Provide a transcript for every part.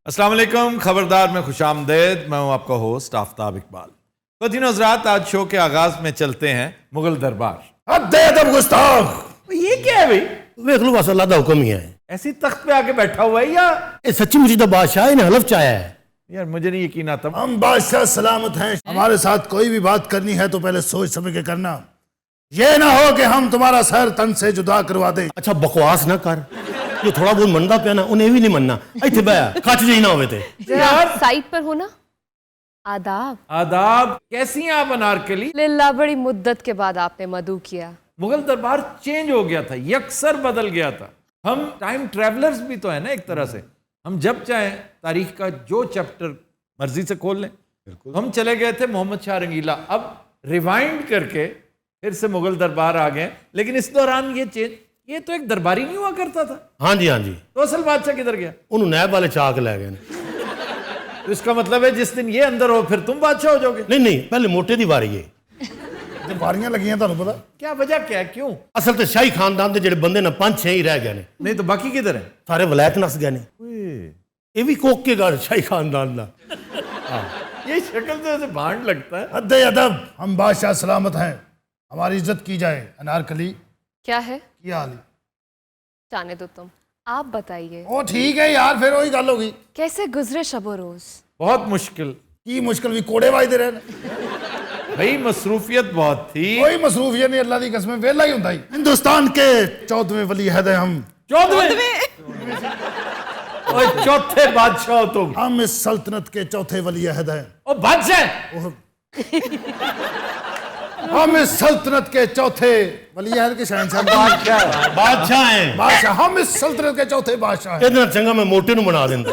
अस्सलाम वालेकुम, खबरदार में खुशामदेद। मैं हूं आपका होस्ट आफ्ताब इकबाल। ख़वातीन हज़रात, आज शो के आगाज में चलते हैं मुगल दरबार। अदब गुस्ताख, ये क्या है भाई? देख लो बस अल्लाह दा हुक्म ही है। ऐसी तख्त पे आके बैठा हुआ है या? ये सच्ची मुझे तो बादशाह ने हलफ चाया है। यार मुझे नहीं यकीन आता। हम बादशाह सलामत हैं। हमारे साथ कोई भी बात करनी है तो पहले सोच समझ के करना। ये ना हो कि हम तुम्हारा सर तन से जुदा करवा दें। अच्छा बकवास ना कर, जो थोड़ा बहुत मनदा पिया ना उन्हें भी नहीं मनना। इत्थे बया कच जी ना होवे ते यार साइड पर हो ना। आदाब आदाब। कैसी हैं आप अनारकली? लिल्ला, बड़ी मुद्दत के बाद आपने मधु किया। मुगल दरबार चेंज हो गया था, यकसर बदल गया था। हम टाइम ट्रैवलर्स भी तो है ना एक तरह से। हम जब चाहें तारीख का जो चैप्टर मर्जी से खोल लें। हम चले गए थे मोहम्मद शाह रंगीला, अब रिवाइंड करके फिर से मुगल दरबार आ गए। लेकिन इस दौरान ये तो एक दरबारी नहीं हुआ करता था। हाँ जी हाँ जी, तो असल बादशाह किधर गया? उन्होंने नैब वाले चाक ले गए। तो इसका मतलब है जिस दिन ये अंदर हो फिर तुम बादशाह हो जाओगे। नहीं नहीं, पहले मोटे दी वारी है। बारियां लगी हैं, ਤੁਹਾਨੂੰ पता क्या वजह क्या है, क्यों? असल तो शाही खानदान के जेडे बंदे ना 5-6 ही रह गए ने। नहीं तो बाकी किधर है? सारे वलायत नस गए ने। ये भी कोके का शाही खानदान का। ये शक्ल तो ऐसे भांड लगता है। अदब, हम बादशाह सलामत हैं। हमारी इज्जत की जाए। अनारकली क्या है? क्या हाल है? जाने दो तुम, आप बताइए। ओ ठीक है यार, फिर वही गल होगी। कैसे गुजरे शबो रोज? बहुत मुश्किल। की मुश्किल भी कोड़े वाजदे रहे। भाई मसरूफियत बहुत थी। कोई मसरूफियत नहीं, अल्लाह की कसम वेला ही होता ही। हिंदुस्तान के 14वें वली अहद हैं हम। 14वें? ओए चौथे बादशाह हो तुम। हम इस सल्तनत के चौथे वली अहद हैं। ओ बादशाह? हम इस सल्तनत के चौथे वली अहद के शहंशाह। बादशाह हैं। बादशाह, हम इस सल्तनत के चौथे बादशाह हैं। इतना चंगा मैं मोटे नु बना देंदा।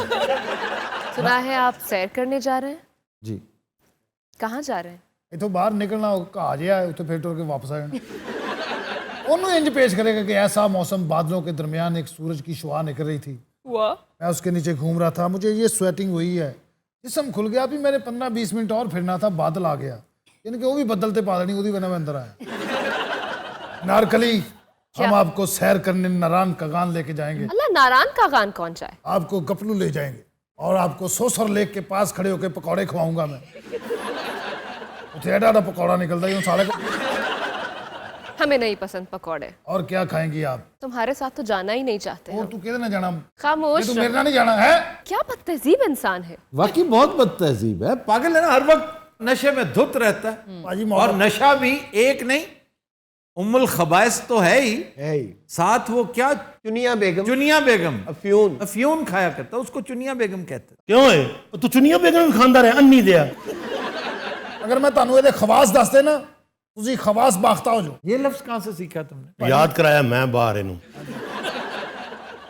सुना है आप सैर करने जा रहे हैं? जी। कहाँ जा रहे हैं? इथों बाहर निकलना घा जिहा है, उत्थे फिर टुर के वापस आ जाना। उन्होंने इंज पेश करेगा कि ऐसा मौसम, बादलों के दरमियान एक सूरज की शुआ निकल रही थी। मैं उसके नीचे घूम रहा था, मुझे ये स्वेटिंग हुई है, जिस्म खुल गया। अभी मेरे 15-20 मिनट और फिरना था, बादल आ गया। यानी कि वो भी बदलते बादल नहीं, उसी वजह में अंदर आया। नारकली, हम आपको सैर करने नारायण कागान लेके जाएंगे। अल्लाह, नारायण कागान कौन जाए? आपको गपलू ले जाएंगे और आपको सोसर लेक के पास खड़े होकर पकौड़े खवाऊंगा मैं। उठे एडा पकौड़ा निकलता है साले को। हमें नहीं पसंद पकौड़े। और क्या खाएंगी आप? तुम्हारे साथ तो जाना ही नहीं चाहते और हम। तू किधर ना जाना? खामोश तू रहो। मेरे ना नहीं जाना है। क्या बदतहजीब इंसान है। वाकई बहुत बदतहजीब है, पागल है ना, हर वक्त नशे में धुत रहता है। बाजी और नशा भी एक नहीं, उम्मुल खबाइस तो है ही, साथ वो क्या चुनिया बेगम, चुनिया बेगम अफ्यून। अफ्यून खाया करता, उसको चुनिया बेगम कहते। क्यों है? तू चुनिया बेगम भी खानदार है, अन्नी दिया। अगर मैं ਤੁਹਾਨੂੰ ਇਹਦੇ ਖਵਾਸ ਦੱਸ ਦੇ ਨਾ, ਤੁਸੀਂ ਖਵਾਸ ਬਾਖਤਾ ਹੋ ਜਾਓ। ये लफ्ज कहाँ से सीखा तुमने? याद कराया मैं बाहर इनू।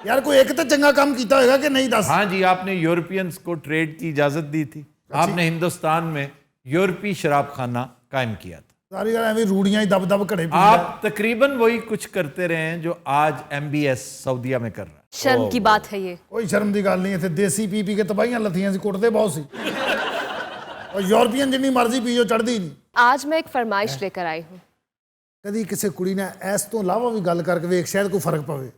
यार कोई एक तो चंगा काम कीता होगा कि नहीं दस? हाँ जी, आपने यूरोपियंस को ट्रेड की इजाजत दी थी। आपने हिंदुस्तान में यूरोपीय शराब खाना कायम किया था। सारी यार ऐਵੇਂ रूड़ियां ही दब दब घड़े पी आप तकरीबन वही कुछ करते रहे हैं जो आज MBS सऊदीया में कर रहा है। शर्म की बात है ये। कोई शर्म की गल नहीं। इतने देसी पी पी के तबाहियां लथियां सी, कुटते बहुत सी। और यूरोपियन जिन्नी मर्जी पीओ चढ़दी नहीं। आज मैं एक फरमाइश लेकर आई हूँ। कदी किसी कुड़ी ने इस तो इलावा भी गल करके वेख, शायद कोई फर्क पवे।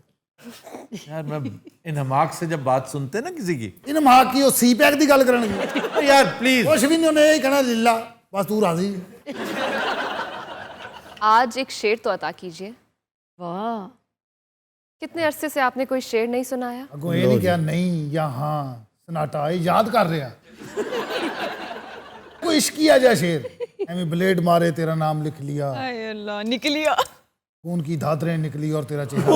यार मैं इन हमाक से जब बात सुनते ना किसी की, इन मां की सी पैक की गल करनगे। यार प्लीज। कुछ भी नहीं, उन्हें यही कहना लीला बस तू राजी। आज एक शेर तो अता कीजिए। वाह, कितने अरसे से आपने कोई शेर नहीं सुनाया। अगो ये नहीं क्या नहीं या हाँ सन्नाटा, ये याद कर रहा। कोई इश्किया जा शेर, एमी ब्लेड मारे तेरा नाम लिख लिया, अल्लाह निकलिया, खून की धातरें निकली और तेरा चेहरा।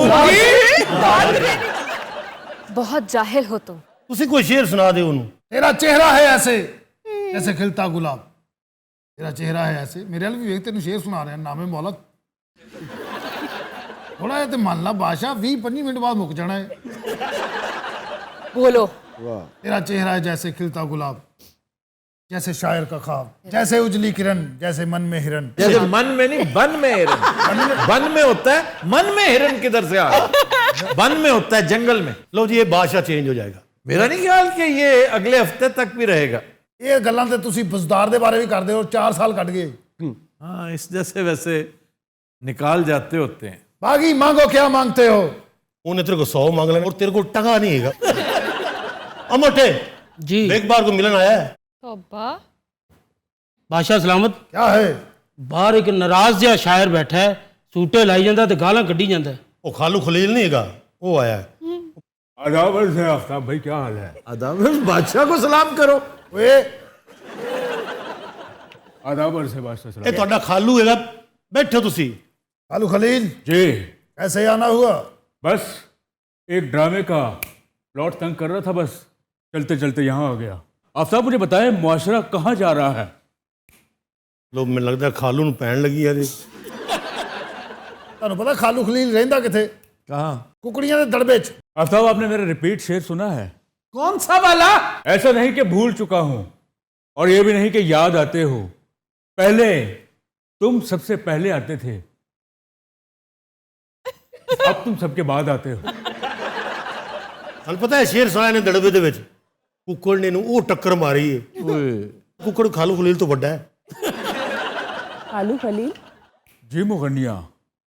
बहुत जाहिल हो तुम। तुसी कोई शेर सुना दे उन्हें। तेरा चेहरा है ऐसे जैसे खिलता गुलाब। तेरा चेहरा है ऐसे, मेरे वाल भी वेख, तेन शेर सुना रहे हैं। नामे मौला थोड़ा तो मान ला, बादशाह 20-25 मिनट बाद मुक जाना है। बोलो। तेरा चेहरा है जैसे खिलता गुलाब, जैसे शायर का ख्वाब, जैसे उजली किरण, जैसे मन में हिरन। जैसे मन में नहीं, बन में हिरन। बन में होता है, मन में हिरन किधर से आ गया? बन में होता है, जंगल में। लो जी, ये बादशाह चेंज हो जाएगा। मेरा नहीं ख्याल कि ये अगले हफ्ते तक भी रहेगा। ये गल्लां ते तुसी बुजदार दे बारे भी करदे हो, 4 साल कट गए। हाँ, इस जैसे वैसे निकाल जाते होते हैं। बागी मांगो क्या मांगते हो? उन्हें तेरे को 100 मांग लेंगे और तेरे को टका नहीं है। अमोटे जी इकबाल को मिलन आया है। तौबा। बादशाह सलामत क्या है? बाहर एक नाराज जिहा शायर बैठा है, सूटे लाई जाता ते गालां कड्ढी जाता है। वो खालू खलील नहीं हैगा, वो आया है। अदावर से आफ्ताब भाई, क्या हाल है? अदाब बादशाह को सलाम करो। वे अदावर से बादशाह ये सलाम। ਤੁਹਾਡਾ खालू हैगा, बैठो तुसी। खालू खलील, जी कैसे आना हुआ? बस एक ड्रामे का प्लॉट तंग कर रहा था, बस चलते चलते यहाँ आ गया। आफ्ताब मुझे बताएं, मुआशरा कहाँ जा रहा है? लो मैं लगता खालू ਨੂੰ ਪੈਣ ਲੱਗੀ ਆ ਜੀ। ਤੁਹਾਨੂੰ ਪਤਾ ਖਾਲੂ ਖਲੀਲ ਰਹਿੰਦਾ ਕਿੱਥੇ? कहाँ? ਕੁਕੜੀਆਂ ਦੇ ਦੜਬੇ 'ਚ। आफ्ताब, आपने मेरा रिपीट शेर सुना है? कौन सा वाला? ऐसा नहीं कि भूल चुका हूं और ये भी नहीं कि याद आते हो। पहले तुम सबसे पहले आते थे, अब तुम सबके बाद आते हो। ਤੁਹਾਨੂੰ ਪਤਾ ਹੈ ਸ਼ੇਰ ਸੁਣਾਇਆ ਨੇ ਦੜਬੇ ਦੇ ਵਿੱਚ ਕੁੱਕੜ ਨੇ ਨੂੰ ਉਹ ਟੱਕਰ ਮਾਰੀ ਹੈ। ਕੁੱਕੜ ਖਾਲੂ ਖਲੀਲ ਤੋਂ ਵੱਡਾ ਹੈ। खालू खलील, जी मुगनिया।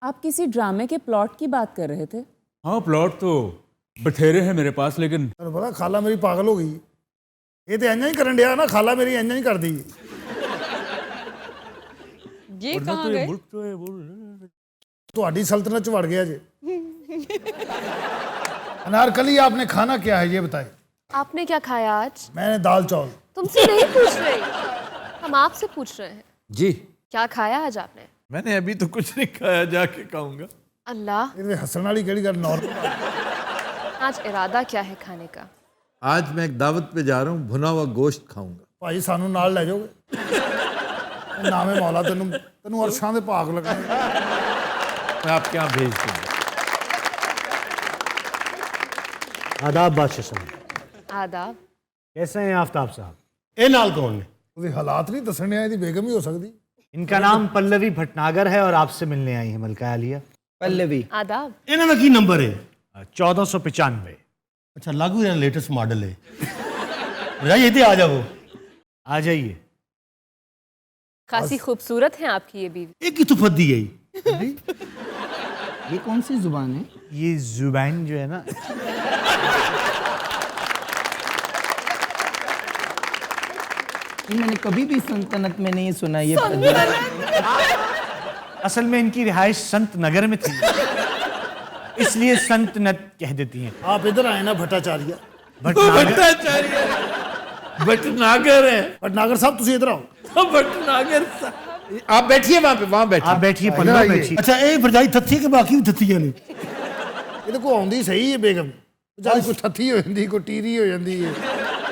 आप किसी ड्रामे के प्लॉट की बात कर रहे थे। हाँ, प्लॉट तो बथेरे हैं मेरे पास, लेकिन ਤੁਹਾਨੂੰ ਪਤਾ ਖਾਲਾ ਮੇਰੀ ਪਾਗਲ ਹੋ ਗਈ। ਇਹ ਤੇ ਇੰਨਾ ਹੀ ਕਰਨ ਡਿਆ ਨਾ, ਖਾਲਾ ਮੇਰੀ ਇੰਨਾ ਹੀ ਕਰਦੀ। ये कहाँ गए? मुल्क तो है बोल। ਤੁਹਾਡੀ सल्तनत 'ਚ ਵੜ ਗਿਆ ਜੇ। अनारकली, आपने खाना क्या है ये बताइए। आपने क्या खाया आज? मैंने दाल चावल। तुमसे नहीं पूछ रहे, हम आपसे पूछ रहे हैं। जी क्या खाया आज आपने? मैंने अभी तो कुछ नहीं खाया, जाके खाऊंगा। अल्लाह, ਇਹਦੇ ਹੱਸਣ ਵਾਲੀ ਕਿਹੜੀ ਗੱਲ? नॉर्मल। आज इरादा क्या है खाने का? आज मैं एक दावत पे जा रहा हूँ, भुना हुआ गोश्त खाऊंगा। ਭਾਈ ਸਾਨੂੰ ਨਾਲ ਲੈ ਜਾਓਗੇ? ਨਾਮੇ ਮੌਲਾ, ਤੈਨੂੰ ਅਰਸ਼ਾਂ ਦੇ ਭਾਗ ਲੱਗਣੇ। मैं आपके यहाँ भेज दूंगा। आदाब बादशाह साहब, आदाब। कैसे हैं आफ्ताब साहब? ਇਹ ਨਾਲ ਕੌਣ ਨੇ? ਉਹਦੇ ਹਾਲਾत नहीं दसने ਆ, ਇਹਦੀ ਬੇਗਮ ही हो सकती। इनका नाम पल्लवी भटनागर है और आपसे मिलने आई है मलका आलिया। पल्लवी। आदाब। ਇਹਨਾਂ ਦਾ ਕੀ ਨੰਬਰ ਹੈ? 1495। ਅੱਛਾ, लागू है, लेटेस्ट मॉडल है। जाइए थे, आ जाओ। आ जाइए। खासी खूबसूरत है आपकी ये बीवी। एक ही तो फद्दी है। ये कौन सी जुबान है? ये जुबान जो है ना, ये मैंने कभी भी सल्तनत में नहीं सुना ये। असल में इनकी रिहाइश संत नगर में थी, इसलिए संतनत कह देती हैं। आप इधर आए ना भट्टाचार्य। भट्टाचार्य भटनागर है। भटनागर साहब, ਤੁਸੀਂ इधर आओ। भटनागर साहब। आप बैठिए वहां पे, वहां बैठिए। आप बैठिए, पल्लव आइए। बैठिए। अच्छा, ये भरजाई थत्थी के बाकी भी थत्थियां ने। ਇਹਦੇ ਕੋ ਆਉਂਦੀ ਸਹੀ ਹੈ ਬੇਗਮ। ਜਦ ਕੋਈ ਠੱਥੀ ਹੋ ਜਾਂਦੀ, ਕੋਈ ਟੀਰੀ ਹੋ ਜਾਂਦੀ ਹੈ,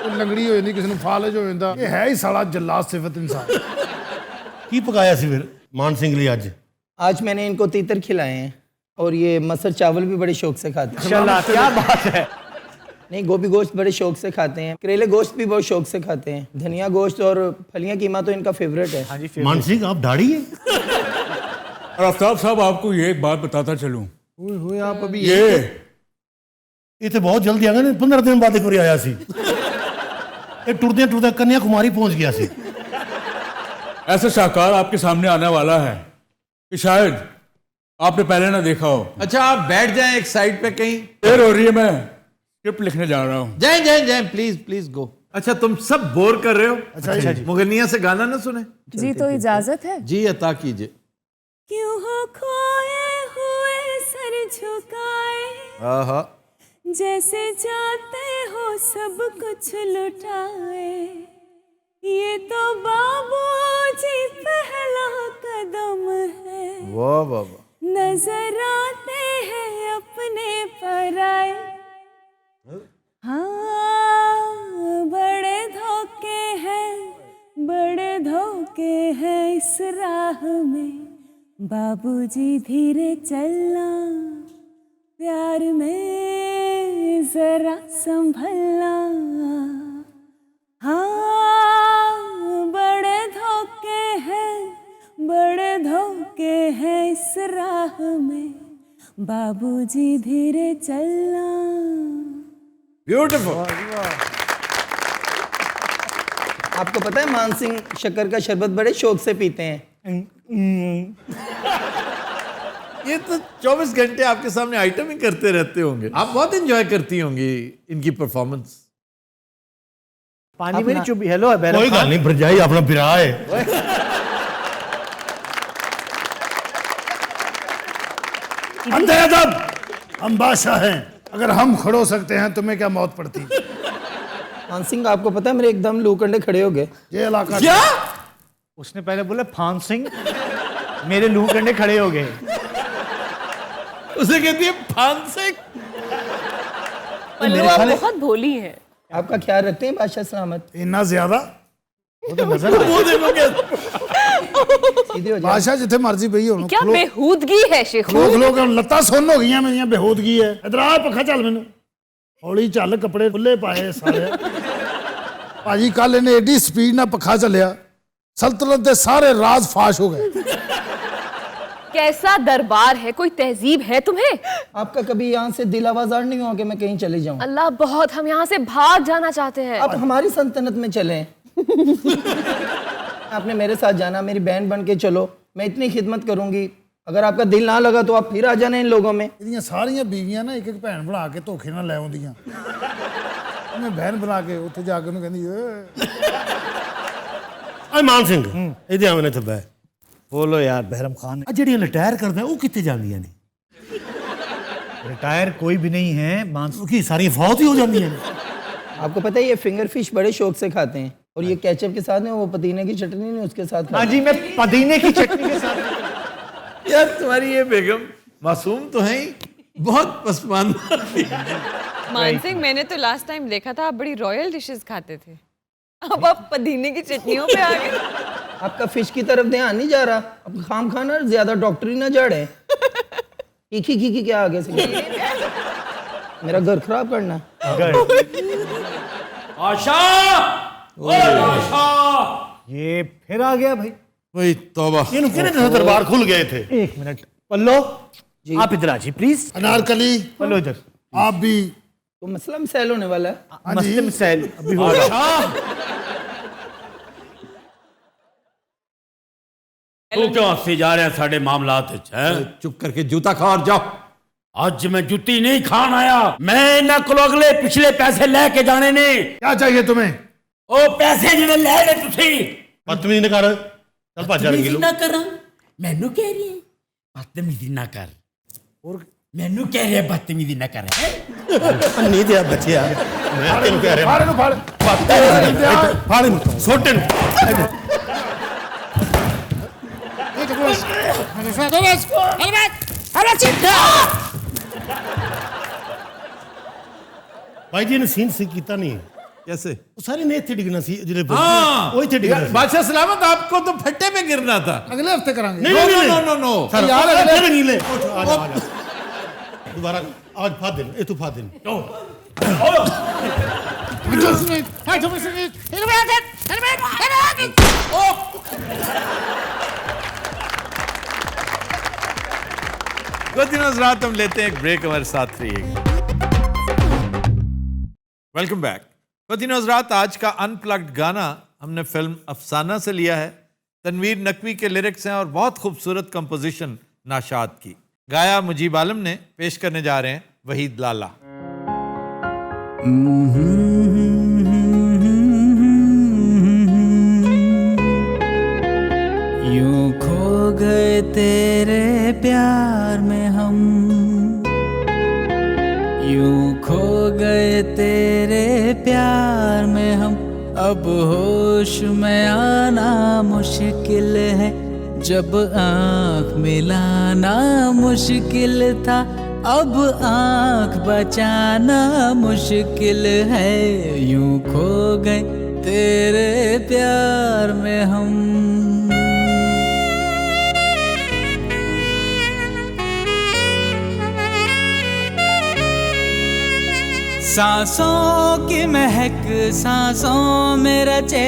ਕੋਈ ਲੰਗੜੀ ਹੋ ਜਾਂਦੀ, ਕਿਸੇ ਨੂੰ ਫਾਲਜ ਹੋ ਜਾਂਦਾ। ਇਹ ਹੈ ਹੀ ਸਾਲਾ ਜੱਲਾਦ ਸਿਫਤ ਇਨਸਾਨ। की पकाया सी फिर मान सिंह लिए आज? आज मैंने इनको तीतर खिलाए हैं और ये मसर चावल भी बड़े शौक से खाते हैं। माशाल्लाह, क्या बात है। नहीं, गोभी गोश्त बड़े शौक से खाते हैं, करेले गोश्त भी बहुत शौक से खाते हैं, धनिया गोश्त और फलियां कीमा तो इनका फेवरेट है। हाँ जी, मान सिंह, आप दाढ़ी है? और आफ्ताब साहब, आपको ये एक बात बताता चलूं, हुए आप अभी ये तो बहुत जल्दी आ गए। 15 दिन बाद एक बार आया सी। ये टुरदे टुरदे कन्याकुमारी पहुंच गया सी। ऐसा शाहकार आपके सामने आने वाला है कि शायद आपने पहले ना देखा हो। अच्छा, आप बैठ जाएं एक साइड पे कहीं। देर हो रही है, मैं स्क्रिप्ट लिखने जा रहा हूँ। जाएं जाएं जाएं, प्लीज प्लीज गो। अच्छा, तुम सब बोर कर रहे हो। अच्छा जी, मुगनिया से गाना ना सुने? जी तो इजाजत है। जी अता कीजिए। क्यों हो खोए हुए सर झुकाए, आहा, जैसे जाते हो सब कुछ लुटाए। ये तो बाबूजी पहला कदम है, वाह वाह वाह। नजर आते हैं अपने पराए। हाँ, बड़े धोखे हैं, बड़े धोखे हैं इस राह में। बाबूजी धीरे चलना, प्यार में जरा संभलना। हाँ, बड़े धोखे हैं, बड़े धोखे हैं इस राह में। बाबूजी धीरे चलना। ब्यूटीफुल। आपको पता है मान सिंह शक्कर का शरबत बड़े शौक से पीते हैं। ये तो 24 घंटे आपके सामने आइटम ही करते रहते होंगे। आप बहुत एंजॉय करती होंगी इनकी परफॉर्मेंस। पानी में नहीं चुभी। हेलो बैरम कोई खान। गल नहीं भरजाई अपना बिरा है। अदब, हम बादशाह हैं, अगर हम खड़ो सकते हैं तुम्हें क्या मौत पड़ती। मान सिंह आपको पता है मेरे एकदम लू कंडे खड़े हो गए। ये इलाका क्या? उसने पहले बोला फान सिंह, मेरे लू कंडे खड़े हो गए। उसे कहती है फान सिंह। पल्लू आप बहुत भोली हैं। आपका ख्याल रखते हैं बादशाह सलामत। इन्ना ज्यादा वो तो नजर आ रहा सीधे हो जाए। बादशाह जिथे मर्जी पई हो क्या बेहूदगी है शेखू। खलो खलो के लत्तां सुन्न हो गई मेरियां, बेहूदगी है। इधर आ पखा चल मैनू हौली चल, कपड़े खुले पाए सारे। भाजी कल इन्हें एडी स्पीड ना पखा चलिया सल्तनत के सारे राज फाश हो गए। कैसा दरबार है, कोई तहजीब है तुम्हें? आपका कभी यहाँ से दिल आवाजार नहीं हुआ कि मैं कहीं चले जाऊं? अल्लाह बहुत, हम यहाँ से भाग जाना चाहते हैं। आप हमारी सल्तनत में चलें। आपने मेरे साथ जाना, मेरी बहन बन के चलो, मैं इतनी खिदमत करूंगी। अगर आपका दिल ना लगा तो आप फिर आ जाना इन लोगों में। ਇਹਦੀਆਂ ਸਾਰੀਆਂ ਬੀਵੀਆਂ ਨਾ ਇੱਕ ਇੱਕ ਭੈਣ ਬਣਾ ਕੇ ਧੋਖੇ ਨਾਲ ਲੈ ਆਉਂਦੀਆਂ। ਉਹਨੇ ਬਹਿਨ ਬਣਾ ਕੇ ਉੱਥੇ ਜਾ ਕੇ ਉਹਨੂੰ ਕਹਿੰਦੀ ਆ ਮਾਨ ਸਿੰਘ ਇਹਦੇ ਆਵੇਂ ਇੱਥੇ ਬਹਿ। बोलो यार बहरम खान। ਆ ਜਿਹੜੀਆਂ ਰਿਟਾਇਰ ਕਰਦਾ ਉਹ ਕਿੱਥੇ ਜਾਂਦੀਆਂ ਨੇ? रिटायर कोई भी नहीं है मान। ਉਹ ਕੀ ਸਾਰੀਆਂ ਫੌਤ ਹੀ ਹੋ ਜਾਂਦੀਆਂ ਨੇ? आपको पता है ये फिंगर फिश बड़े शौक से खाते हैं, और ये केचप के साथ में वो पुदीने की चटनी नहीं उसके साथ हाँ खाते जी, मैं पुदीने की चटनी के साथ। यार तुम्हारी ये बेगम मासूम तो है ही, बहुत पसमानदा थी। मान सिंह, मैंने तो लास्ट टाइम देखा था आप बड़ी रॉयल डिशेस खाते थे, अब आप पुदीने की चटनियों पे आ गए। आपका फिश की तरफ ध्यान नहीं जा रहा। अब खाम खाना ज्यादा डॉक्टरी ना जड़े। की क्या आगे से मेरा घर खराब करना। आशा, ओ आशा, ये फिर आ गया भाई। वही तौबा। ਇਹਨੂੰ ਕਿਹਨੇ ਦੱਸਿਆ ਦਰਬਾਰ ਖੁੱਲ ਗਏ थे? एक मिनट पल्लो, आप इधर आ जी प्लीज। अनारकली पल्लो इधर। आप भी तो मसला मिसाइल होने वाला है। मसले मिसाइल अभी होगा। तू क्यों हंसी जा रहे हैं साढ़े मामलात विच, हैं? चुप करके जूता खा और जाओ। ਅੱਜ मैं जुत्ती नहीं खान आया, मैं इन्हां कोलों अगले पिछले पैसे लेके जाने ने। क्या चाहिए तुम्हें? ओ पैसे जिहड़े ले ले तुसी। ਬਦਤਮੀਜ਼ੀ ਨਾ ਕਰ, ਚੱਲ ਭੱਜ ਜਾਣਗੇ ਲੋਕ। ना करा, मैनू कह रही है बदतमीजी ना कर, और मैनू कह रही है बदतमीजी ना कर। ਨਹੀਂ ਦਿਆ ਬੱਚਿਆ, ਮੈਂ ਤੈਨੂੰ ਕਹਿ ਰਿਹਾ। फाड़ नु फाड़। ਫਾੜ ਇਹਨੂੰ, ਸੁੱਟ ਇਹਨੂੰ। भाई जी ने सीन से कीता नहीं। कैसे? वो सारे ने इतने डिगना सी जिले हाँ, वो इतने डिगना सी। बादशाह सलामत, आपको तो फट्टे में गिरना था। अगले हफ्ते करांगे। नहीं नहीं नहीं नो नो सर यार, यार अगले- नहीं ले आज दोबारा आज फाड़ दे ए तू फाड़ दे। कुछ दिनों रात हम लेते हैं एक ब्रेक, हमारे साथ रहिएगा। Welcome back. कुछ दिनों रात आज का अनप्लग्ड गाना हमने फिल्म अफसाना से लिया है। तनवीर नकवी के लिरिक्स हैं और बहुत खूबसूरत कंपोजिशन नाशाद की। गाया मुजीब आलम ने, पेश करने जा रहे हैं वहीद लाला। यूं खो गए तेरे प्यार में हम, यूं खो गए तेरे प्यार में हम, अब होश में आना मुश्किल है, जब आँख मिलाना मुश्किल था, अब आँख बचाना मुश्किल है, यूं खो गए तेरे प्यार में हम। सांसों की महक सांसों में रचे,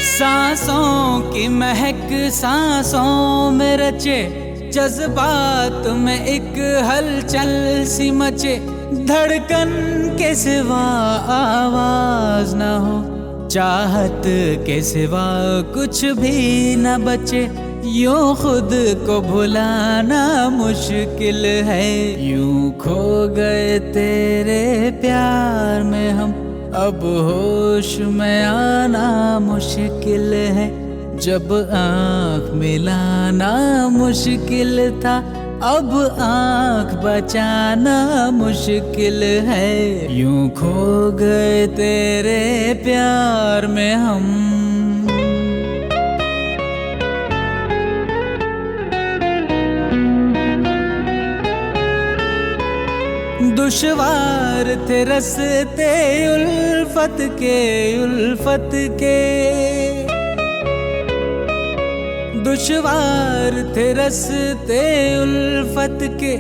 सांसों की महक सांसों में रचे, जज्बात में एक हलचल सी मचे, धड़कन के सिवा आवाज न हो, चाहत के सिवा कुछ भी न बचे, यूं खुद को भुलाना मुश्किल है, यूं खो गए तेरे प्यार में हम, अब होश में आना मुश्किल है, जब आँख मिलाना मुश्किल था, अब आँख बचाना मुश्किल है। यूं खो गए तेरे प्यार में हम। दुश्वार थे रस्ते उल्फत के, दुश्वार थे रस्ते उल्फत के,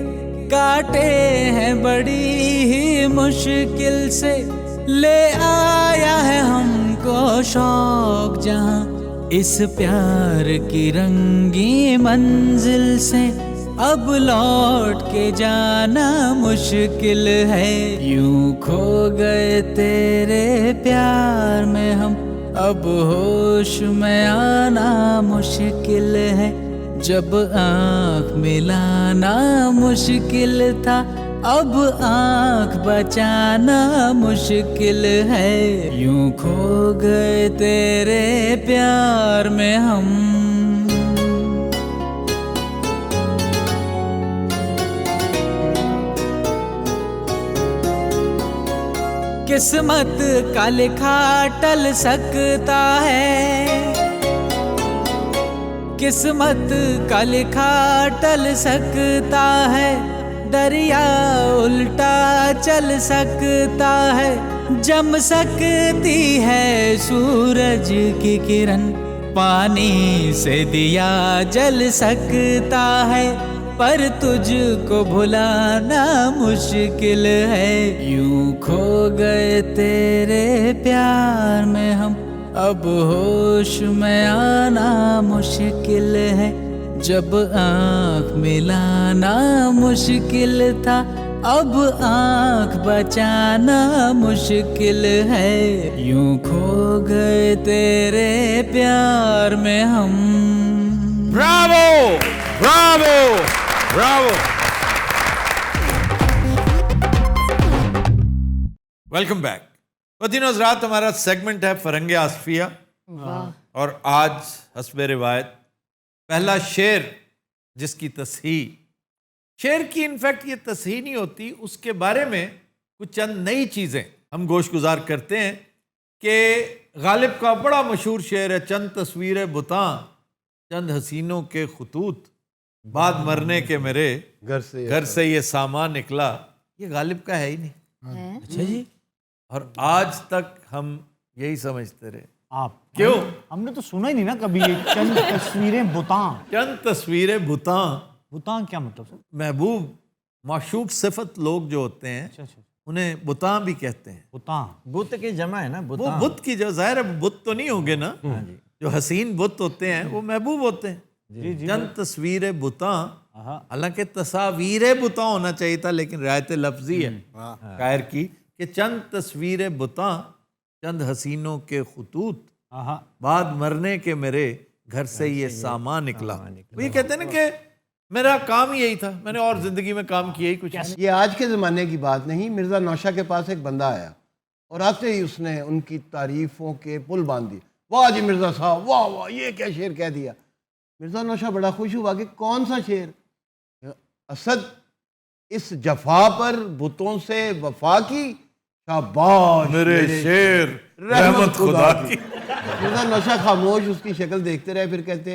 काटे हैं बड़ी ही मुश्किल से। ले आया है हमको शौक जहां, इस प्यार की रंगी मंजिल से। अब लौट के जाना मुश्किल है। यूं खो गए तेरे प्यार में हम, अब होश में आना मुश्किल है, जब आँख मिलाना मुश्किल था, अब आँख बचाना मुश्किल है। यूं खो गए तेरे प्यार में हम। किस्मत का लिखा टल सकता है, किस्मत का लिखा टल सकता है, दरिया उल्टा चल सकता है, जम सकती है सूरज की किरण, पानी से दिया जल सकता है, पर तुझको भुलाना मुश्किल है। यूं खो गए तेरे प्यार में हम, अब होश में आना मुश्किल है, जब आँख मिलाना मुश्किल था, अब आँख बचाना मुश्किल है। यूं खो गए तेरे प्यार में हम। Bravo, bravo, bravo. Welcome back. वदीनो हज़रात, हमारा सेगमेंट है फरंगे आसफिया, और आज हस्बे रिवायत पहला शेर जिसकी तस्हीह, शेर की इनफैक्ट ये तस्हीह नहीं होती, उसके बारे में कुछ चंद नई चीज़ें हम गोशगुजार करते हैं कि गालिब का बड़ा मशहूर शेर है, चंद तस्वीरें बुतां चंद हसीनों के खतूत, बाद मरने के मेरे घर से ये सामान निकला। ये गालिब का है ही नहीं। अच्छा जी। और आज तक हम यही समझते रहे। आप क्यों? हमने तो सुना ही नहीं ना कभी ये चंद तस्वीरें बुतां। चंद तस्वीरें बुतां। बुतां क्या मतलब सर? महबूब माशूक सिफत लोग जो होते हैं, अच्छा। उन्हें बुतां भी कहते हैं। बुतां बुत की जमा है ना, वो बुत की जो ज़ाहिर है बुत तो नहीं होंगे ना, जो हसीन बुत होते हैं वो महबूब होते हैं। चंद तस्वीरें बुतां, हालांकि तस्वीर बुतां होना चाहिए था, लेकिन रियायत लफ्जी है शायर की कि चंद तस्वीरें बुतां चंद हसीनों के खतूत, बाद मरने के मेरे घर से ये सामान निकला। वो ये कहते हैं ना कि मेरा काम ही यही था, मैंने और जिंदगी में काम किया ही कुछ नहीं। ये आज के ज़माने की बात नहीं। मिर्ज़ा नौशा के पास एक बंदा आया और आते ही उसने उनकी तारीफ़ों के पुल बांध दिए। वाह जी मिर्ज़ा साहब, वाह वाह, ये क्या शेर कह दिया। मिर्ज़ा नौशा बड़ा खुश हुआ कि कौन सा शेर? असद इस जफा पर बुतों से वफा की, शाबाश मेरे शेर, रहमत खुदा की। मिर्ज़ा नौशा खामोश उसकी शक्ल देखते रहे, फिर कहते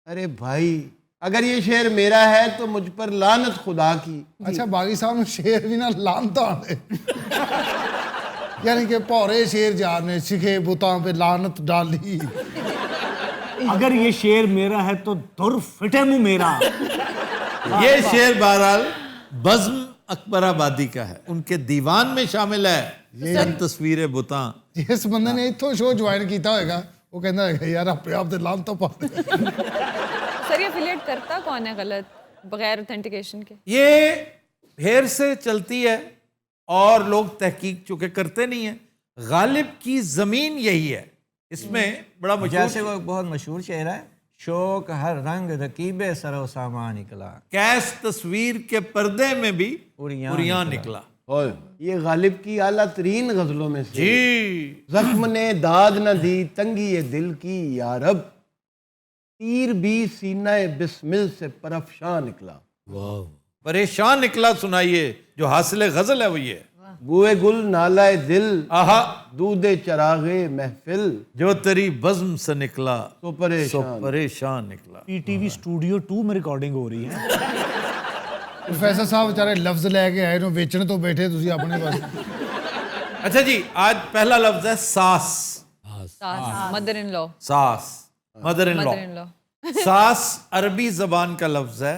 अरे भाई, अगर ये शेर मेरा है तो मुझ पर लानत खुदा की। अच्छा बागी साहब, शेर भी ना लानता है यानी कि पौरे शेर जार ने सिखे बुतां पे लानत डाली। अगर ये शेर मेरा है तो धुर फिटे मुंह मेरा। ये शेर बहरहाल बज़्म अकबराबादी का है, उनके दीवान में शामिल है। चंद तस्वीरें बुतां। जिस बंदे ने इत्थों शो ज्वाइन किया होगा वो कहना है यार अपने आप दे लानत पा। सर ये एफिलिएट करता कौन है गलत बगैर ऑथेंटिकेशन के? ये हेर से चलती है और लोग तहकीक चूंकि करते नहीं है। गालिब की जमीन यही है। इसमें बड़ा मशहूर, जैसे वो बहुत मशहूर शेर है, शोक हर रंग रकीबे सरो सामा निकला, कैस तस्वीर के पर्दे में भी उरियां निकला। और ये गालिब की आला तरीन गजलों में से जी। जख्म ने दाद न दी तंगी ये दिल की यारब, तीर भी सीना बिस्मिल से परफशां निकला। परेशान निकला सुनाइए, जो हासिल गजल है वो ये। बुए गुल नालाए दिल आहा, दूधे चरागे महफिल, जो तेरी बज़्म से निकला तो परेशान परेशान निकला। पीटीवी स्टूडियो 2 में रिकॉर्डिंग हो रही है। प्रोफेसर साहब बेचारे लफ्ज लेके आए नो बेचने तो बैठे तुसी अपने पास। अच्छा जी, आज पहला लफ्ज है सास। Mother in law. सास, mother in law. Mother in law. सास अरबी जबान का लफ्ज है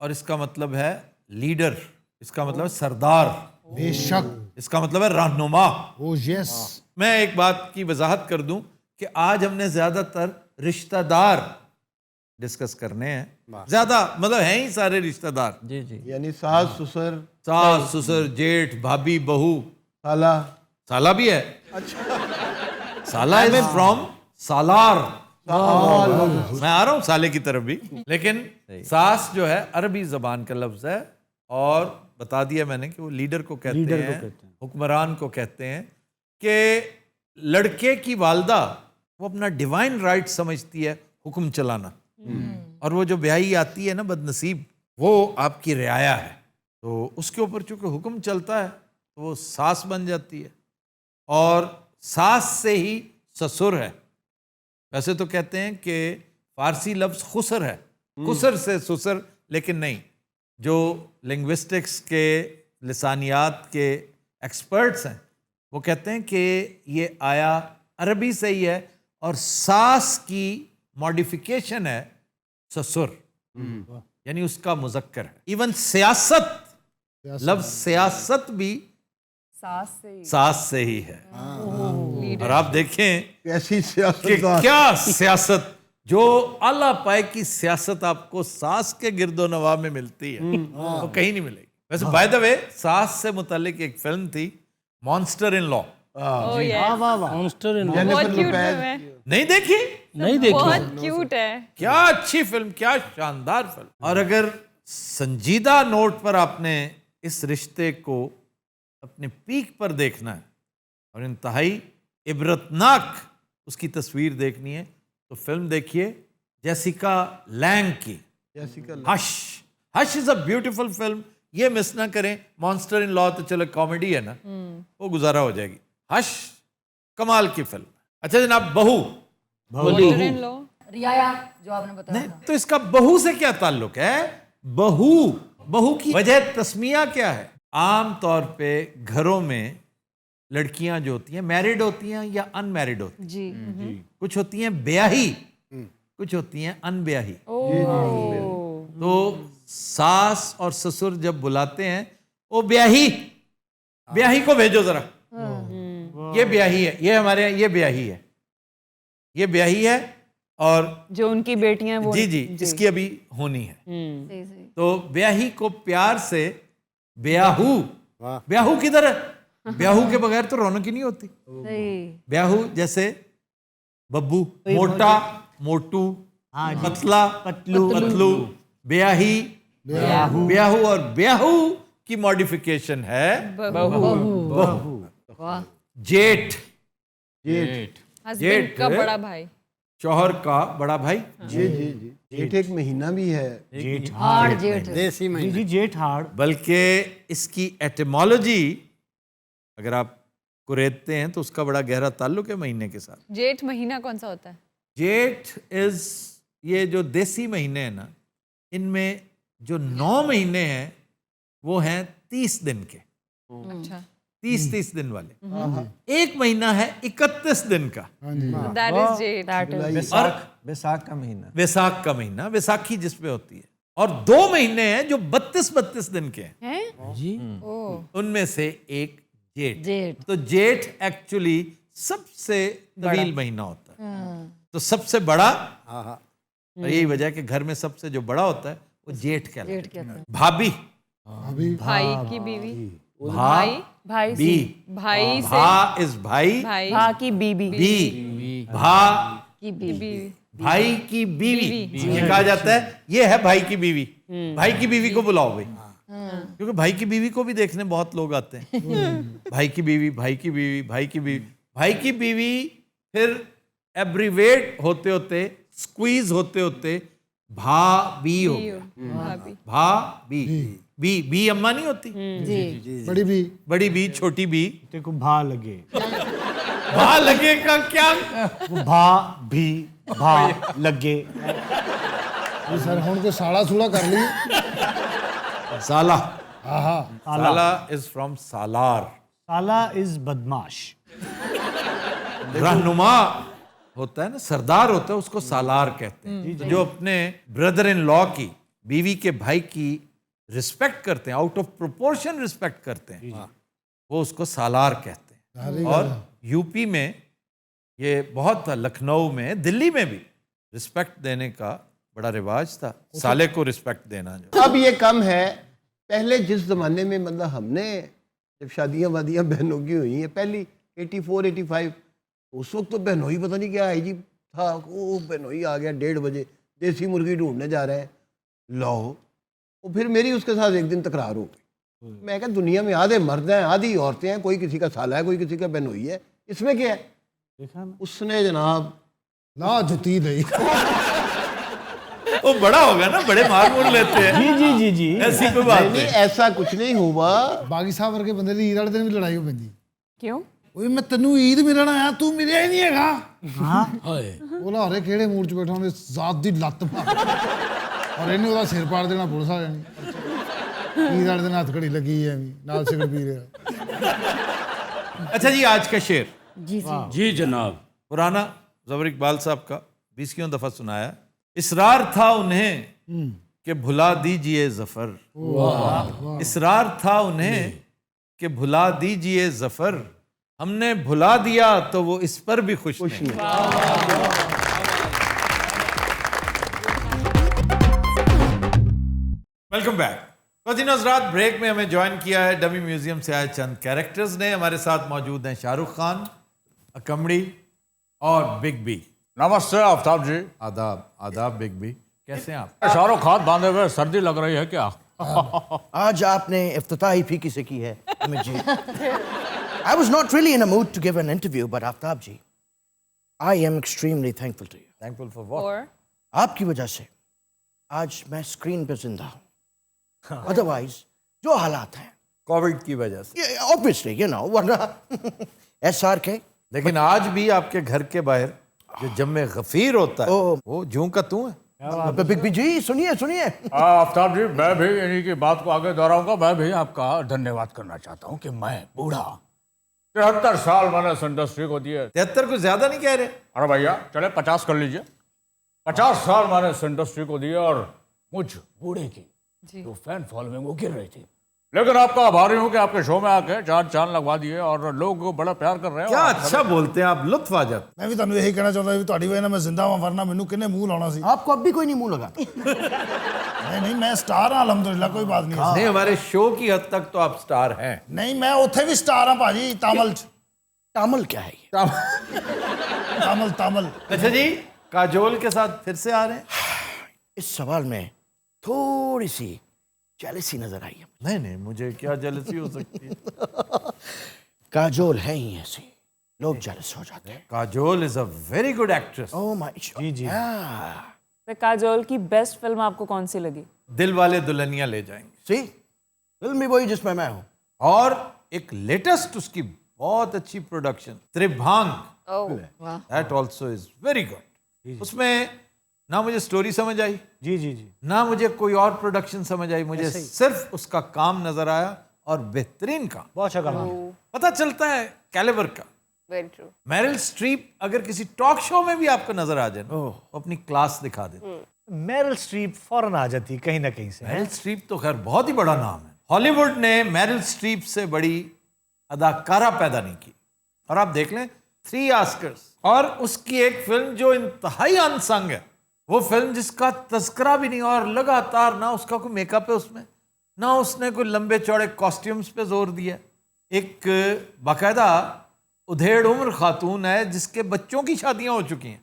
और इसका मतलब है लीडर, इसका मतलब है सरदार, बेशक। इसका मतलब है रहनुमा। ओ यस। मैं एक बात की वजाहत कर दूं कि आज हमने ज्यादातर रिश्तेदार डिस्कस करने हैं, ज्यादा मतलब हैं ही सारे रिश्तेदार। जी जी। यानी सास ससुर सास ससुर जेठ भाभी बहू, साला। साला भी है। अच्छा, साला इज फ्रॉम सालार। मैं आ रहा हूं साले की तरफ भी, लेकिन सास जो है अरबी जबान का लफ्ज है और बता दिया मैंने कि वो लीडर को कहते हैं, हुक्मरान को कहते हैं। कि लड़के की वालदा वो अपना डिवाइन राइट समझती है हुक्म चलाना, और वो जो ब्याही आती है ना बदनसीब, वो आपकी रियाया है, तो उसके ऊपर चूंकि हुक्म चलता है तो वो सास बन जाती है। और सास से ही ससुर है। वैसे तो कहते हैं कि फारसी लफ्ज़ खुसर है, खुसर से ससुर, लेकिन नहीं, जो लिंग्विस्टिक्स के लिसानियात के एक्सपर्ट्स हैं वो कहते हैं कि ये आया अरबी से ही है और सास की मॉडिफिकेशन है ससुर, यानी उसका मुजक्कर है। इवन सियासत, लफ्ज़ सियासत भी सास से ही है। और आप देखें कैसी कि सियासत, क्या सियासत, जो आला पाए की सियासत आपको सास के गिरदो नवा में मिलती है वो कहीं नहीं मिलेगी। वैसे बाय द वे, सास से मुतालिक एक फिल्म थी मॉन्स्टर इन लॉ। मॉन्स्टर इन बहुत क्यूट है। नहीं देखी? नहीं देखी। बहुत क्यूट है। क्या अच्छी फिल्म, क्या शानदार फिल्म। और अगर संजीदा नोट पर आपने इस रिश्ते को अपने पीक पर देखना है और इंतहाई इबरतनाक उसकी तस्वीर देखनी है तो फिल्म देखिए जेसिका लैंग की, hush. Hush is a beautiful film, ये मिस ना करें। मॉन्स्टर इन लॉ तो चलो कॉमेडी है ना, वो गुजारा हो जाएगी। हश कमाल की फिल्म। अच्छा जनाब, बहू, मदर इन लॉ, रियाया जो आपने बताया नहीं तो इसका बहू से क्या ताल्लुक है? बहू, बहू की वजह तस्मिया क्या है? आम तौर पे घरों में लड़कियां जो होती हैं मैरिड होती हैं या अनमैरिड होती हैं। जी। कुछ होती हैं ब्याही, कुछ होती हैं अनब्याही। तो सास और ससुर जब बुलाते हैं, ओ ब्याही, ब्याही को भेजो जरा, ये ब्याही है, ये हमारे यहाँ ये ब्याही है, ये ब्याही है, और जो उनकी बेटियां वो जी, इसकी अभी होनी है। तो ब्याही को प्यार से ब्याहू, ब्याहू किधर है? ब्याहू के बगैर तो रौनक ही नहीं होती। ब्याहू जैसे बब्बू, मोटा मोटू, पतला पतलू पतलू, ब्याही ब्याहू, ब्याहू, और ब्याहू की मॉडिफिकेशन है बहू। जेठ, जेठ, हस्बैंड का बड़ा भाई, शौहर का बड़ा भाई। जी जी जी। जेठ एक महीना भी है, जेठ हाड़ जेठ देसी महीना। जी जेठ हाड़। बल्कि इसकी एटिमोलॉजी अगर आप कुरेदते हैं तो उसका बड़ा गहरा ताल्लुक है महीने के साथ। जेठ महीना कौन सा होता है? जेठ इज, ये जो देसी महीने हैं ना, इनमें जो 9 महीने हैं वो हैं 30 दिन के। अच्छा, 30 दिन वाले। एक महीना है 31 दिन का, दैट इज जेठ। और बैसाख का महीना, वैसाख का महीना, वैसाखी जिसपे होती है। और 2 महीने हैं जो 32 दिन के हैं, जी। उनमें से एक जेठ। जेठ। तो जेठ एक्चुअली सबसे तवील महीना होता है, तो सबसे बड़ा, और यही वजह है कि घर में सबसे जो बड़ा होता है वो जेठ कहलाता है। भाभी, भाई की बीवी, भाई, भाई बी, भाई से, भा इज भाई, भाई भा की बीबी, बी, भा की बीवी, भाई की बीवी। ये कहा जाता है ये है भाई की बीवी, भाई की बीवी को बुलाओ भाई, क्योंकि भाई की बीवी को भी देखने बहुत लोग आते हैं। भाई की बीवी, भाई की बीवी, भाई की बीवी, भाई की बीवी, फिर एब्रीवेट होते होते, स्क्वीज होते होते भाभी हो गया। भाभी, बी अम्मा नहीं होती, बड़ी भी, बड़ी बी, छोटी बी, तेरे को भा लगे, भा लगे का क्या? वो भा भी भा लगे। ये सर हुण को साड़ा सूड़ा कर ली। साला, हाँ साला इज फ्रॉम सालार। साला इज बदमाश। रहनुमा होता है ना, सरदार होता है, उसको सालार कहते हैं। जो अपने ब्रदर इन लॉ की, बीवी के भाई की रिस्पेक्ट करते हैं, आउट ऑफ प्रोपोर्शन रिस्पेक्ट करते हैं, वो उसको सालार कहते हैं। और यूपी में ये बहुत था, लखनऊ में, दिल्ली में भी रिस्पेक्ट देने का बड़ा रिवाज था, साले को रिस्पेक्ट देना। जो अब ये कम है। पहले जिस ज़माने में मतलब हमने जब शादियाँ वादियाँ बहनों की हुई हैं, पहली 84, 85, उस वक्त तो बहनोई पता नहीं क्या है जी था, वो बहनोई आ गया 1:30 बजे, देसी मुर्गी ढूंढने जा रहे हैं, लो। और फिर मेरी उसके साथ एक दिन तकरार हो गई। मैं कहा दुनिया में आधे मर्द हैं, आधी औरतें हैं, कोई किसी का साला है, कोई किसी का बहनोई है, इसमें क्या है? उसने जनाब ना जुती नहीं। वो बड़ा होगा ना, बड़े मार मूर लेते हैं। जी जी जी जी, ऐसी कोई बात नहीं, ऐसा कुछ नहीं हुआ। बागी साहब वर्गे बंदे की ईद वाले दिन भी लड़ाई हो पैंदी। क्यों? ओए मैं तेनू ईद मिलण आया, तू मिलिया ही नहीं हैगा। वो लाहौरे किहड़े मूड च बैठा, ਉਹਨੇ ਜ਼ਾਤ ਦੀ ਲੱਤ ਮਾਰ ਔਰ ਇਹਨੇ ਉਹਦਾ ਸਿਰ ਪਾੜ ਦੇਣਾ ਪੁਲਿਸ ਵਾਲਿਆਂ ਨੇ। ईद वाले दिन हथ घड़ी लगी है, नाल सिगरेट पी रहा। अच्छा जी, आज का शेर जी जी जी जनाब। पुराना ज़फ़र इकबाल साहब का 20वीं दफ़ा सुनाया। इसरार था उन्हें कि भुला दीजिए ज़फ़र, इसरार था उन्हें कि भुला दीजिए ज़फ़र, हमने भुला दिया तो वो इस पर भी खुश नहीं। Welcome back. ख़वातीन हज़रात, ब्रेक में हमें ज्वाइन किया है डमी म्यूजियम से आए चंद कैरेक्टर्स ने। हमारे साथ मौजूद हैं शाहरुख खान, अकमड़ी और बिग बी। नमस्ते आफ्ताब जी। आदाब आदाब बिग बी, कैसे हैं आप? शाहरुख खान बांधे हुए सर्दी लग रही है क्या? आज आपने इफ्तिताही फीकी से की है Amit ji. I was not really in a mood to give an interview, but Aftab ji, I am extremely thankful to you. Thankful for what? और आपकी वजह से आज मैं स्क्रीन पे जिंदा हूँ। अदरवाइज जो हालात हैं, कोविड की वजह से, ऑब्वियसली यू नो, वरना SRK। लेकिन आज भी आपके घर के बाहर जो जम्मे गफीर होता है, वो जूं का तू है। बिग बी जी, सुनिए सुनिए। आफ्ताब जी, मैं भी इन्हीं की बात को आगे दोहराऊंगा। मैं भी आपका धन्यवाद करना चाहता हूँ कि मैं बूढ़ा 73 साल मैंने इस इंडस्ट्री को दिए। 73 को ज्यादा नहीं कह रहे? अरे भैया चले 50 कर लीजिए। 50 साल मैंने इस इंडस्ट्री को दिए और मुझ बूढ़े की जो फैन फॉलोइंग वो गिर रही थी, लेकिन आपका आभारी हूँ कि आपके शो में आके चांद लगवा दिए और लोग बड़ा प्यार कर रहे हैं। क्या अच्छा बोलते हैं आप, लुत्फ आ जाता। मैं भी ਤੁਹਾਨੂੰ ਇਹੀ ਕਹਿਣਾ ਚਾਹੁੰਦਾ ਵੀ ਤੁਹਾਡੀ ਵਜ੍ਹਾ ਨਾਲ ਮੈਂ ਜ਼ਿੰਦਾ ਹਾਂ, ਵਰਨਾ ਮੈਨੂੰ ਕਿੰਨੇ ਮੂੰਹ ਲਾਉਣਾ ਸੀ। आपको अब भी कोई नहीं मुंह लगा। नहीं नहीं, मैं स्टार हाँ, अल्हम्दुलिल्लाह, कोई बात नहीं। नहीं, हमारे शो की हद तक तो आप स्टार हैं। नहीं, मैं उत्थे भी स्टार हाँ भाजी, तामल च। तामल क्या है ये? तामल तामल। अच्छा जी, काजोल के साथ फिर से आ रहे हैं। इस सवाल में थोड़ी सी जेलसी नजर आई है। नहीं नहीं, मुझे क्या जेलसी हो सकती है? काजोल है ही ऐसी, लोग जेलस हो जाते हैं। Kajol is a very good actress. Oh my जी जी। काजोल की बेस्ट फिल्म आपको कौन सी लगी? दिल वाले दुल्हनिया ले जाएंगे। सी फिल्म भी वही जिसमें मैं हूँ। और एक लेटेस्ट उसकी बहुत अच्छी production Tribhanga, that also is very good. उसमें ना मुझे स्टोरी समझ आई, जी जी जी, ना मुझे कोई और प्रोडक्शन समझ आई, मुझे सिर्फ उसका काम नजर आया और बेहतरीन काम, बहुत अच्छा काम। पता चलता है कैलिबर का। Very true. मैरिल स्ट्रीप अगर किसी टॉक शो में भी आपको नजर आ जाए ना, वो अपनी क्लास दिखा देती। मैरिल स्ट्रीप फौरन आ जाती कहीं ना कहीं से। मैरिल स्ट्रीप तो खैर बहुत ही बड़ा नाम है। हॉलीवुड ने मैरिल स्ट्रीप से बड़ी अदाकारा पैदा नहीं की। और आप देख लें, 3 ऑस्कर्स और उसकी एक फिल्म जो इंतहाई अनसंग है, वो फिल्म जिसका तस्करा भी नहीं, और लगातार ना उसका कोई मेकअप है उसमें, ना उसने कोई लंबे चौड़े कॉस्ट्यूम्स पे जोर दिया। एक बाकायदा उधेड़ उम्र खातून है जिसके बच्चों की शादियां हो चुकी हैं,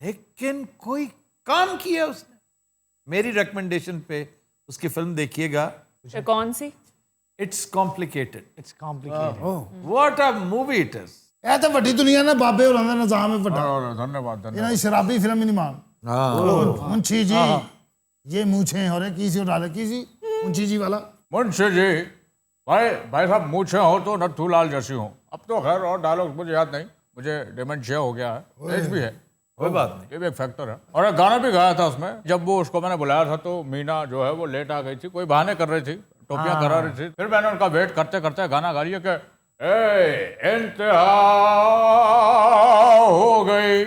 लेकिन कोई काम किया उसने। मेरी रिकमेंडेशन पे उसकी फिल्म देखिएगा, कौन सी? It's complicated. It's complicated. What a movie it is. ਇਹ ਤਾਂ ਵੱਡੀ ਦੁਨੀਆ ਨਾਲ ਬਾਬੇ ਹੋਰਾਂ ਦਾ ਨਿਜ਼ਾਮ ਹੈ ਵੱਡਾ। धन्यवाद ਇਹਨਾਂ ਦੀ ਸ਼ਰਾਬੀ ਫਿਲਮ ਹੀ ਨਹੀਂ ਮਾਨ। ਮੁੰਸ਼ੀ ਜੀ ये मूछें हो रहे की सी डाले की सी मुंशी जी वाला। मुंशी जी भाई साहब मूछें हो तो नथुलाल जैसी हो। अब तो खैर और डायलॉग मुझे याद नहीं, मुझे डिमेंशिया हो गया है, एज भी है, कोई बात नहीं, ये भी एक फैक्टर है। और एक गाना भी गाया था उसमें, जब वो उसको मैंने बुलाया था तो मीना जो है वो लेट आ गई थी, कोई बहाने कर रही थी, टोपियां करा रही थी। फिर मैंने उनका वेट करते करते गाना गा लिया कि इंतहा हो गई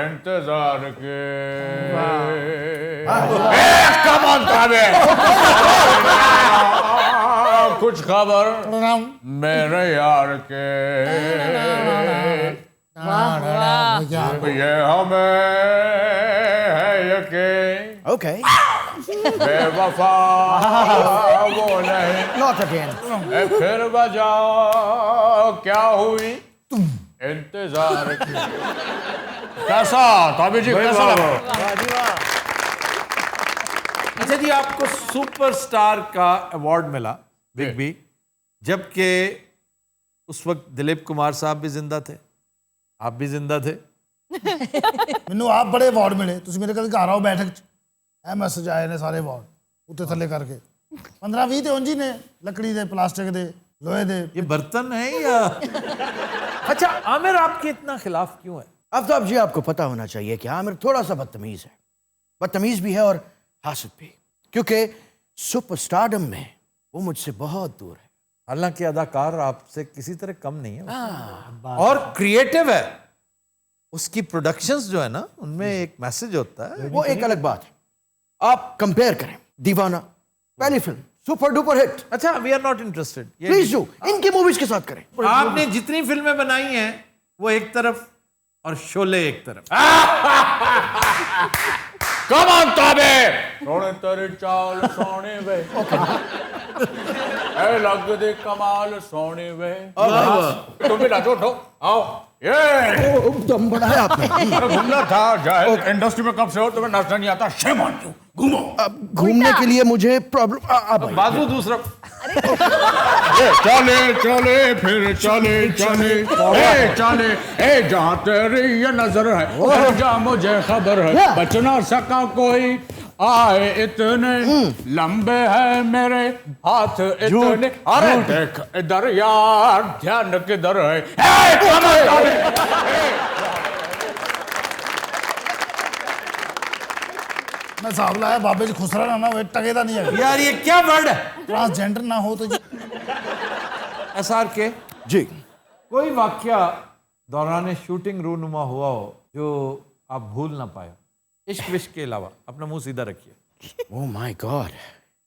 इंतजार के कुछ खबर मेरे यार के ये हमें है यकीन ओके बेवफा वो नहीं नॉट अगेन फिर बजाओ क्या हुई इंतजार की। कैसा ताबी जी, कैसा लगा? अच्छा जी, आपको सुपरस्टार का अवार्ड मिला बिग बी, जबकि उस वक्त दिलीप कुमार साहब भी जिंदा थे, आप भी जिंदा थे। ਮੈਨੂੰ ਆਪ ਬੜੇ ਅਵਾਰਡ ਮਿਲੇ। ਤੁਸੀਂ ਮੇਰੇ ਕੋਲ ਘਰ ਆਓ ਬੈਠਕ 'ਚ, ਇਹ ਮੈਂ ਸਜਾਏ ਨੇ ਸਾਰੇ ਅਵਾਰਡ ਉੱਤੇ ਥੱਲੇ ਕਰਕੇ। 15-20 ਤੇ ਉਂਝ ਹੀ ਨੇ, ਲੱਕੜੀ ਦੇ, प्लास्टिक ਦੇ, लोहे दे। ये बर्तन है या अच्छा आमिर आपके इतना खिलाफ क्यों है? आफ्ताब जी, आपको पता होना चाहिए कि आमिर थोड़ा सा बदतमीज है, बदतमीज भी है और हासिद भी, क्योंकि सुपरस्टारडम में वो मुझसे बहुत दूर है। हालांकि अदाकार आपसे किसी तरह कम नहीं है और क्रिएटिव है। उसकी प्रोडक्शंस जो है ना, उनमें एक मैसेज होता है, वो एक अलग बात है। आप कंपेयर करें, दीवाना पहली फिल्म सुपर डुपर हिट। अच्छा, we are not interested, please do, इनकी मूवीज के साथ करें। आपने जितनी फिल्में बनाई हैं वो एक तरफ और शोले एक तरफ। कम ऑन ताबे सोने तेरी चाल सोने वे ए लग दे कमाल सोने वे। तुम भी नाचो, उठो, आओ। ये दम बड़ा है आपने। घूमना था, जाए इंडस्ट्री में कब से हो, तुम्हें नाचना नहीं आता, शेम ऑन यू। घूमो। अब घूमने के लिए मुझे प्रॉब्लम। बाजू दूसरा चले चले फिर चले चले चले जहाँ तेरी ये नजर है जहाँ मुझे खबर है, बच ना सका कोई आए इतने लंबे हैं मेरे हाथ इतने। अरे देख इधर यार, ध्यान किधर है? मैं हिसाब लाया बाबे जी खुसरा ना हो, टके का नहीं है यार, ये क्या वर्ड है? ट्रांसजेंडर ना हो तो एसआर के जी, कोई वाकया दौरान शूटिंग रूनुमा हुआ हो जो आप भूल ना पाए, इश्क विश्क के अलावा? अपना मुंह सीधा रखिए। Oh my God.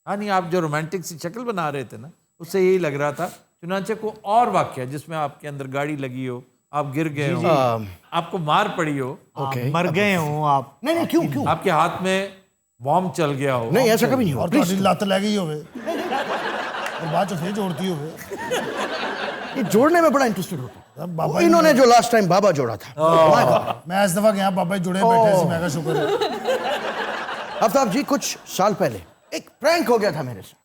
हाँ नहीं, आप जो रोमांटिक सी शक्ल बना रहे थे ना, उससे यही लग रहा था। चुनांचे को और वाकया जिसमें आपके अंदर गाड़ी लगी हो, आप गिर गए हो, आपको मार पड़ी हो, मर गए हो आप? नहीं, क्यों? आपके हाथ में बॉम्ब चल गया हो। नहीं, ऐसा कभी नहीं हुआ। और तो लत लगी होवे और बाद फिर जोड़ती होवे। ये जोड़ने में बड़ा इंटरेस्टेड होता है। बाबा इन्होंने जो लास्ट टाइम बाबा जोड़ा था, मैं इस दफा गया, बाबा जुड़े बैठे थे, मैं कहा शुक्र है। आफ्ताब जी, कुछ साल पहले एक प्रैंक हो गया था मेरे साथ।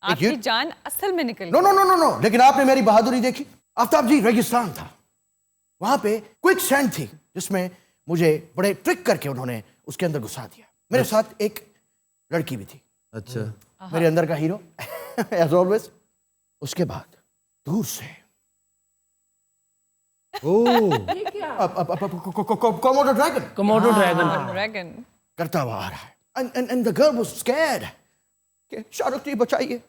आपकी जान असल में निकल no no no no no, लेकिन आपने मेरी बहादुरी देखी। आफ्ताब जी, रेगिस्तान था, वहां पे क्विक सैंड थी, जिसमें मुझे बड़े ट्रिक करके उन्होंने उसके अंदर घुसा दिया। मेरे साथ एक लड़की भी थी। अच्छा, मेरे अंदर का हीरो एज ऑलवेज। उसके बाद दूर से कोमोडो ड्रैगन करता हुआ आ रहा है, and the girl was scared कि शाहरुख जी बचाइए।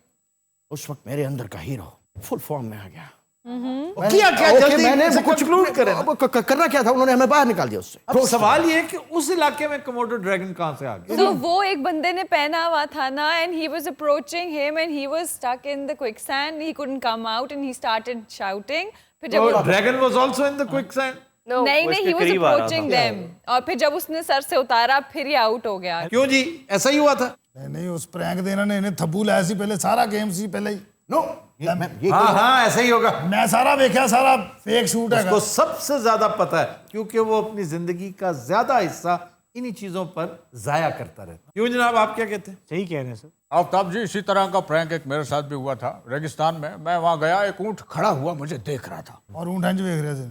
उस वक्त मेरे अंदर का हीरो फुल फॉर्म में आ गया। क्या जल्दी मैंने इसे कुछ conclude करें। करना क्या था, उन्होंने हमें बाहर निकाल दिया उससे। अब सवाल ये है कि उस इलाके में कोमोडो ड्रैगन कहां से आ गया? तो वो एक बंदे ने पहना हुआ था ना, and he was approaching him and he was stuck in the quicksand, he couldn't come out and he started shouting. फिर जब dragon was also in the quicksand? नहीं, ही वाज अप्रोचिंग देम, और फिर जब उसने सर से उतारा फिर ही आउट हो गया। क्यों जी, ऐसा ही हुआ था? नहीं, उस प्रैंक देना ने इन्हें थब्बू लाया सी पहले, सारा गेम सी पहले ही। नो, हाँ, ऐसा ही होगा। मैं सारा देखा, सारा फेक शूट है। उसको सबसे ज्यादा पता है, क्योंकि वो अपनी जिंदगी का ज्यादा हिस्सा इन्हीं चीजों पर जाया करता रहता। क्यों जनाब, आप क्या कहते हैं? सही कह रहे हैं सर। आफ्ताब जी, इसी तरह का प्रैंक एक मेरे साथ भी हुआ था रेगिस्तान में। मैं वहां गया, एक ऊंट खड़ा हुआ मुझे देख रहा था। और ऊँट हंज देख रहे थे।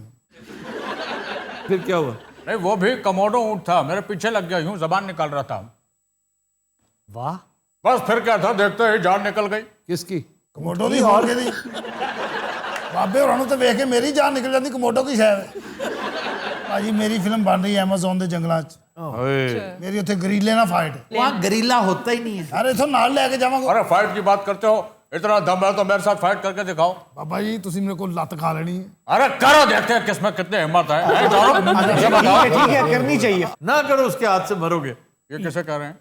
फिर क्या हुआ? नहीं, वो भी कमोडो ऊंट था, मेरे पीछे लग गया, यूं जबान निकाल रहा था। वाह, बस फिर क्या था, देखते ही जान निकल गई। किसकी? कमोडो की और की बाबे होरां नूं तो वेख के मेरी जान निकल जाती, कमोडो की शायद। भाजी मेरी फिल्म बन रही है एमेजोन के जंगलों च, मेरी उत्थे गरीले ना फाइट। वहाँ गरीला होता ही नहीं है। अरे इथों नाल लेके जावांगा। अरे फाइट की बात करते हो, इतना दम है तो मेरे साथ फाइट करके दिखाओ। बाबा जी तुसी मेरे को लत खा लेनी है। अरे करो, देखते हैं किसमें कितनी हिम्मत है। मुझे बताओ। ठीक है, करनी चाहिए। ना करो, उसके हाथ से मरोगे। ये कैसे कह रहे हैं?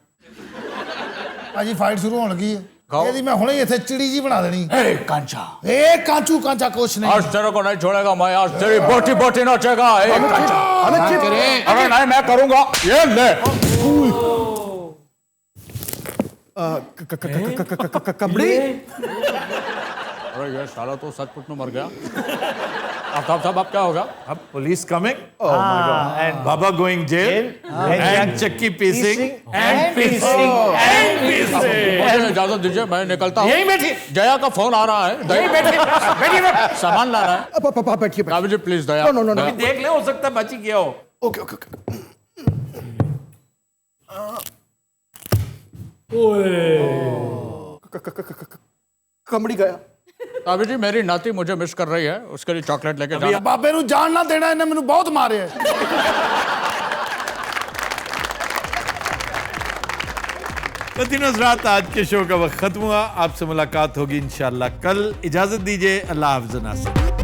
भाजी फाइट शुरू होने लगी है। यदि मैं हुणे इथे चिड़ी जी बना देनी। ए कांचा, ए कांचू कांचा कुछ नहीं। आज तेरे को नहीं छोड़ेगा मैं, आज तेरी बोटी बोटी नोचेगा। ए कांचा, अरे नहीं, मैं करूंगा। ये ले। कबड्डी। अरे ये साला तो सचमुच में मर गया। आफ्ताब साहब, अब क्या होगा? अब police coming, and baba going jail, and chakki पीसिंग एंड पीसिंग एंड पीसिंग। इजाजत दीजिए, मैं निकलता हूँ। यहीं बैठिए। जया का फोन आ रहा है। बैठिए, सामान ला रहा है। पापा बैठिए। काबिल जी प्लीज, दया। नो अभी देख ले, हो सकता है बची गया हो। Okay okay. कमड़ी गया। काबिल जी, मेरी नाती मुझे मिस कर रही है, उसके लिए चॉकलेट लेके जाना। बाबे नूं जान ना देना, इन्हें मैनू बहुत मारे है। हज़रात, आज के शो का वक्त खत्म हुआ। आपसे मुलाकात होगी इंशाल्लाह कल। इजाजत दीजिए, अल्लाह हाफ़िज़।